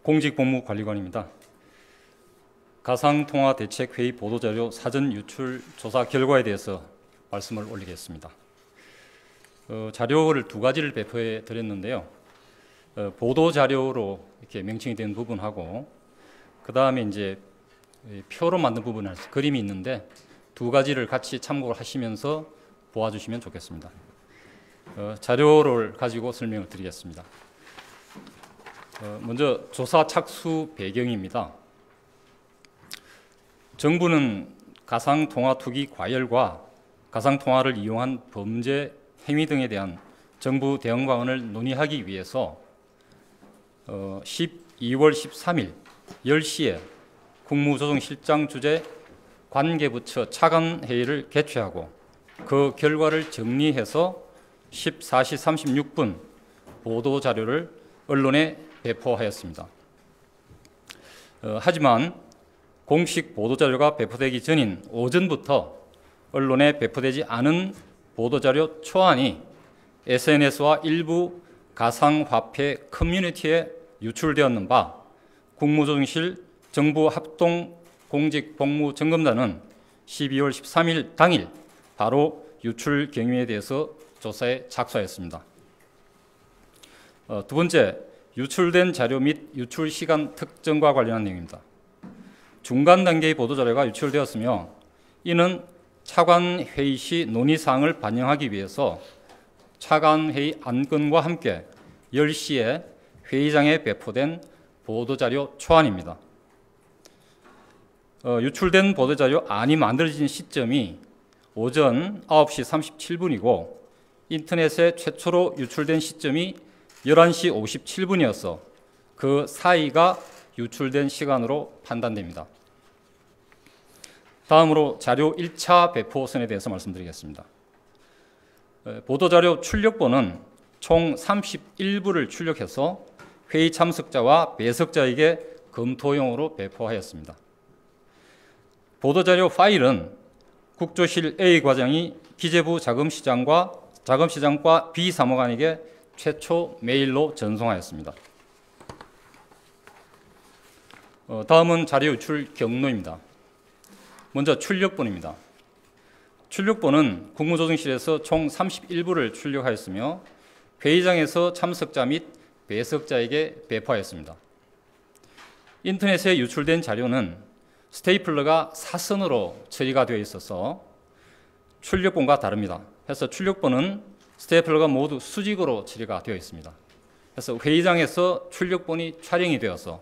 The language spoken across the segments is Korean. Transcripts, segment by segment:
공직복무관리관입니다. 가상통화대책회의 보도자료 사전 유출 조사 결과에 대해서 말씀을 올리겠습니다. 자료를 두 가지를 배포해 드렸는데요. 보도자료로 이렇게 명칭이 된 부분하고, 그 다음에 이제 표로 만든 부분에 그림이 있는데 두 가지를 같이 참고를 하시면서 보아주시면 좋겠습니다. 자료를 가지고 설명을 드리겠습니다. 먼저 조사 착수 배경입니다. 정부는 가상통화 투기 과열과 가상통화를 이용한 범죄 행위 등에 대한 정부 대응 방안을 논의하기 위해서 12월 13일 10시에 국무조정실장 주재 관계부처 차관회의를 개최하고 그 결과를 정리해서 14시 36분 보도자료를 언론에 배포하였습니다. 하지만 공식 보도자료가 배포되기 전인 오전부터 언론에 배포되지 않은 보도자료 초안이 SNS와 일부 가상화폐 커뮤니티에 유출되었는 바 국무조정실 정부합동공직복무점검단은 12월 13일 당일 바로 유출 경위에 대해서 조사에 착수하였습니다. 두 번째, 유출된 자료 및 유출 시간 특정과 관련한 내용입니다. 중간 단계의 보도자료가 유출되었으며 이는 차관회의 시 논의사항을 반영하기 위해서 차관회의 안건과 함께 10시에 회의장에 배포된 보도자료 초안입니다. 유출된 보도자료 안이 만들어진 시점이 오전 9시 37분이고 인터넷에 최초로 유출된 시점이 11시 57분이어서 그 사이가 유출된 시간으로 판단됩니다. 다음으로 자료 1차 배포선에 대해서 말씀드리겠습니다. 보도자료 출력본은 총 31부를 출력해서 회의 참석자와 배석자에게 검토용으로 배포하였습니다. 보도자료 파일은 국조실 A 과장이 기재부 자금시장과 B 사무관에게 최초 메일로 전송하였습니다. 다음은 자료 유출 경로입니다. 먼저 출력본입니다. 출력본은 국무조정실에서 총 31부를 출력하였으며 회의장에서 참석자 및 배석자에게 배포하였습니다. 인터넷에 유출된 자료는 스테이플러가 사선으로 처리가 되어 있어서 출력본과 다릅니다. 그래서 출력본은 스테이플러가 모두 수직으로 처리가 되어 있습니다. 그래서 회의장에서 출력본이 촬영이 되어서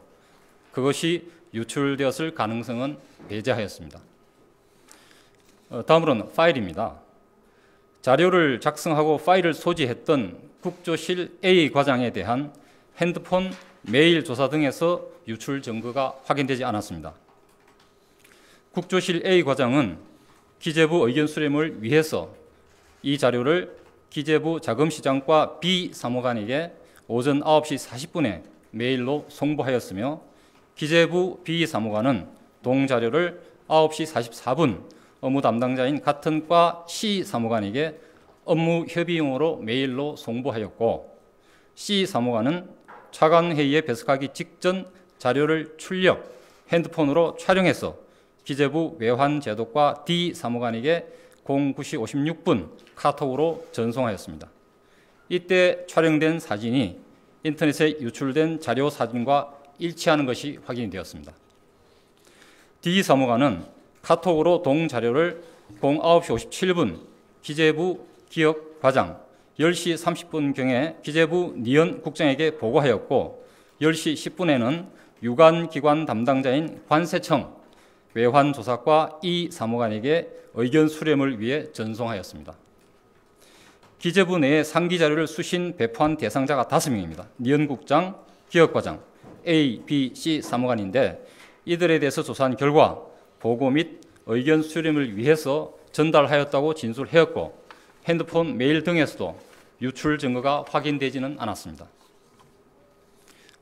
그것이 유출되었을 가능성은 배제하였습니다. 다음으로는 파일입니다. 자료를 작성하고 파일을 소지했던 국조실 A 과장에 대한 핸드폰, 메일 조사 등에서 유출 증거가 확인되지 않았습니다. 국조실 A 과장은 기재부 의견 수렴을 위해서 이 자료를 기재부 자금시장과 B 사무관에게 오전 9시 40분에 메일로 송부하였으며 기재부 B 사무관은 동자료를 9시 44분 업무 담당자인 같은 과 C 사무관에게 업무 협의용으로 메일로 송부하였고 C 사무관은 차관회의에 배석하기 직전 자료를 출력, 핸드폰으로 촬영해서 기재부 외환제도과 D 사무관에게 09시 56분 카톡으로 전송하였습니다. 이때 촬영된 사진이 인터넷에 유출된 자료 사진과 일치하는 것이 확인이 되었습니다. D 사무관은 카톡으로 동자료를 09시 57분 기재부 기획과장, 10시 30분경에 기재부 니은 국장에게 보고하였고 10시 10분에는 유관기관 담당자인 관세청 외환조사과 이 사무관에게 의견 수렴을 위해 전송하였습니다. 기재부 내에 상기 자료를 수신 배포한 대상자가 5명입니다. 니은 국장, 기획과장, A, B, C 사무관인데 이들에 대해서 조사한 결과 보고 및 의견 수렴을 위해서 전달하였다고 진술하였고 핸드폰, 메일 등에서도 유출 증거가 확인되지는 않았습니다.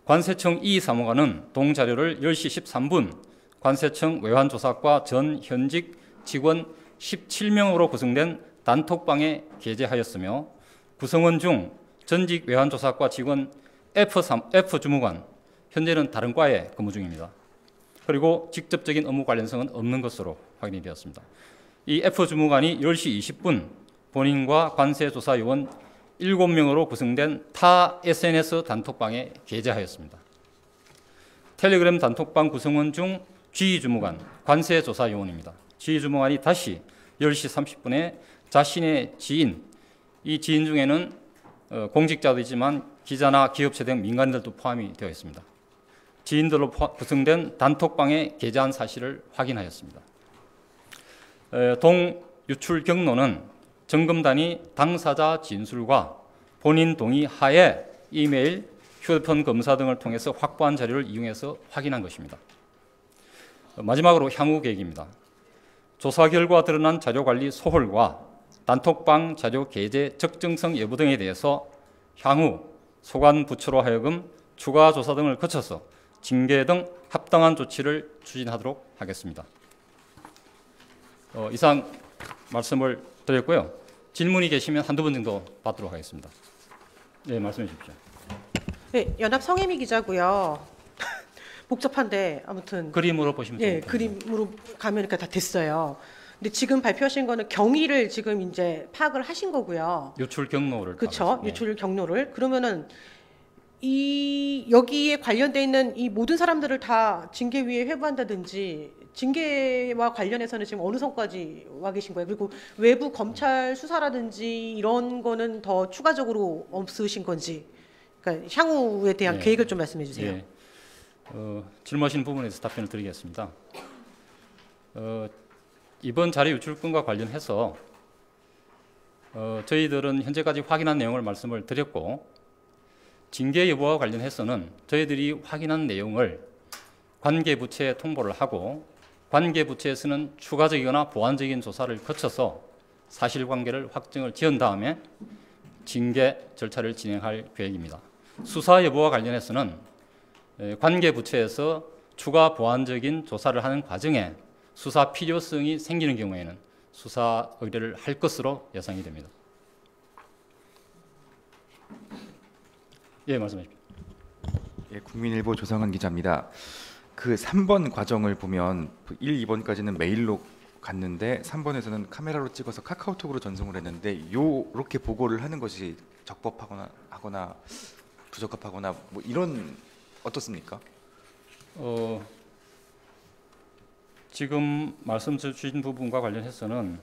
관세청 이 사무관은 동자료를 10시 13분 관세청 외환조사과 전 현직 직원 17명으로 구성된 단톡방에 게재하였으며 구성원 중 전직 외환조사과 직원 F 주무관, 현재는 다른 과에 근무 중입니다. 그리고 직접적인 업무 관련성은 없는 것으로 확인이 되었습니다. 이 F 주무관이 10시 20분 본인과 관세조사요원 7명으로 구성된 타 SNS 단톡방에 게재하였습니다. 텔레그램 단톡방 구성원 중 G 주무관, 관세조사요원입니다. G 주무관이 다시 10시 30분에 자신의 지인, 이 지인 중에는 공직자도 있지만 기자나 기업체 등 민간인들도 포함이 되어 있습니다. 지인들로 구성된 단톡방에 게재한 사실을 확인하였습니다. 동 유출 경로는 점검단이 당사자 진술과 본인 동의 하에 이메일, 휴대폰 검사 등을 통해서 확보한 자료를 이용해서 확인한 것입니다. 마지막으로 향후 계획입니다. 조사 결과 드러난 자료 관리 소홀과 단톡방 자료 게재 적정성 여부 등에 대해서 향후 소관 부처로 하여금 추가 조사 등을 거쳐서 징계 등 합당한 조치를 추진하도록 하겠습니다. 이상 말씀을 드렸고요. 질문이 계시면 한두 번 정도 받도록 하겠습니다. 네, 말씀해 주십시오. 네, 연합 성혜미 기자고요. 복잡한데 아무튼 그림으로 보시면 예, 됩니다. 그림으로 가면 이렇게 다 됐어요. 근데 지금 발표하신 거는 경위를 지금 이제 파악을 하신 거고요. 유출 경로를 그렇죠. 파악했습니다. 유출 경로를. 그러면은 이 여기에 관련돼 있는 이 모든 사람들을 다 징계위에 회부한다든지 징계와 관련해서는 지금 어느 선까지 와 계신 거예요? 그리고 외부 검찰 수사라든지 이런 거는 더 추가적으로 없으신 건지, 그러니까 향후에 대한 네. 계획을 좀 말씀해 주세요. 예. 질문하신 부분에서 답변을 드리겠습니다. 이번 자료 유출건과 관련해서 저희들은 현재까지 확인한 내용을 말씀을 드렸고, 징계 여부와 관련해서는 저희들이 확인한 내용을 관계부처에 통보를 하고 관계부처에서는 추가적이거나 보완적인 조사를 거쳐서 사실관계를 확정을 지은 다음에 징계 절차를 진행할 계획입니다. 수사 여부와 관련해서는 관계부처에서 추가 보완적인 조사를 하는 과정에 수사 필요성이 생기는 경우에는 수사 의뢰를 할 것으로 예상이 됩니다. 예, 말씀해 주십시오. 예, 국민일보 조상은 기자입니다. 그 3번 과정을 보면 1, 2번까지는 메일로 갔는데 3번에서는 카메라로 찍어서 카카오톡으로 전송을 했는데 요렇게 보고를 하는 것이 적법하거나 부적합하거나 뭐 이런 어떻습니까? 지금 말씀 주신 부분과 관련해서는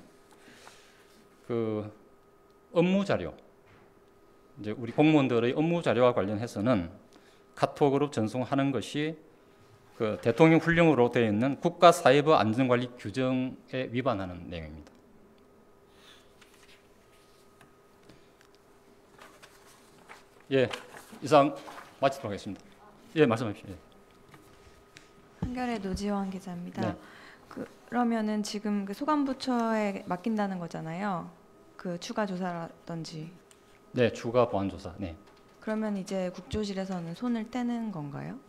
그 업무 자료, 이제 우리 공무원들의 업무 자료와 관련해서는 카톡으로 전송하는 것이 그 대통령 훈령으로 되어 있는 국가사이버 안전관리 규정에 위반하는 내용입니다. 예, 이상 마치도록 하겠습니다. 예, 말씀하십시오. 예. 한겨레 노지원 기자입니다. 네. 그러면은 지금 그 소관부처에 맡긴다는 거잖아요. 그 추가 조사라든지. 네, 추가 보완 조사. 네. 그러면 이제 국조실에서는 손을 떼는 건가요?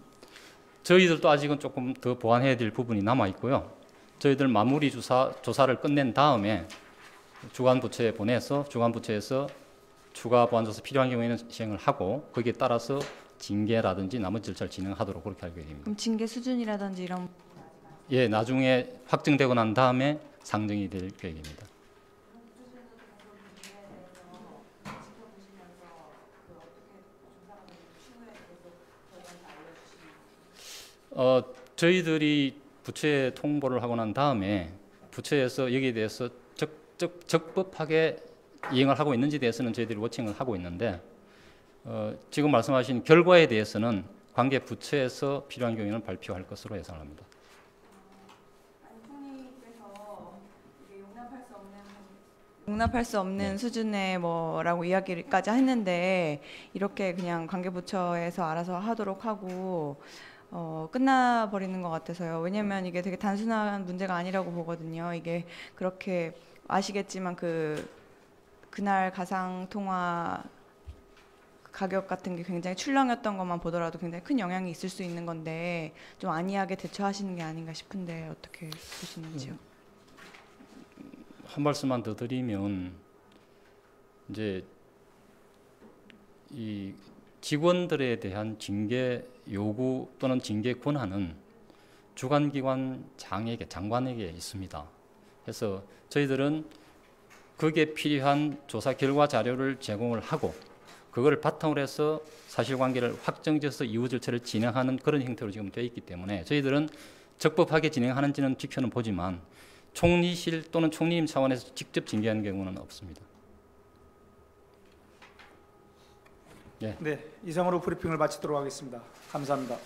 저희들도 아직은 조금 더 보완해야 될 부분이 남아 있고요. 저희들 마무리 조사를 끝낸 다음에 주관 부처에 보내서 주관 부처에서 추가 보완 조사 필요한 경우에는 시행을 하고 거기에 따라서 징계라든지 나머지 절차를 진행하도록 그렇게 알고 있습니다. 그럼 징계 수준이라든지 이런 예, 나중에 확정되고 난 다음에 상정이 될 계획입니다. 저희들이 부처에 통보를 하고 난 다음에 부처에서 여기에 대해서 적법하게 이행을 하고 있는지에 대해서는 저희들이 워칭을 하고 있는데 지금 말씀하신 결과에 대해서는 관계 부처에서 필요한 경우에는 발표할 것으로 예상합니다. 용납할 수 없는 네. 수준의 뭐라고 이야기까지 했는데 이렇게 그냥 관계부처에서 알아서 하도록 하고 끝나버리는 것 같아서요. 왜냐면 이게 되게 단순한 문제가 아니라고 보거든요. 이게 그렇게 아시겠지만 그날 가상통화 가격 같은 게 굉장히 출렁였던 것만 보더라도 굉장히 큰 영향이 있을 수 있는 건데 좀 안이하게 대처하시는 게 아닌가 싶은데 어떻게 보시는지요? 한 말씀만 더 드리면 이제 이 직원들에 대한 징계 요구 또는 징계 권한은 주관기관 장관에게 있습니다. 그래서 저희들은 그게 필요한 조사 결과 자료를 제공을 하고 그걸 바탕으로 해서 사실관계를 확정지어서 이후 절차를 진행하는 그런 형태로 지금 되어 있기 때문에 저희들은 적법하게 진행하는지는 지켜는 보지만 총리실 또는 총리님 차원에서 직접 징계하는 경우는 없습니다. 네, 이상으로 브리핑을 마치도록 하겠습니다. 감사합니다.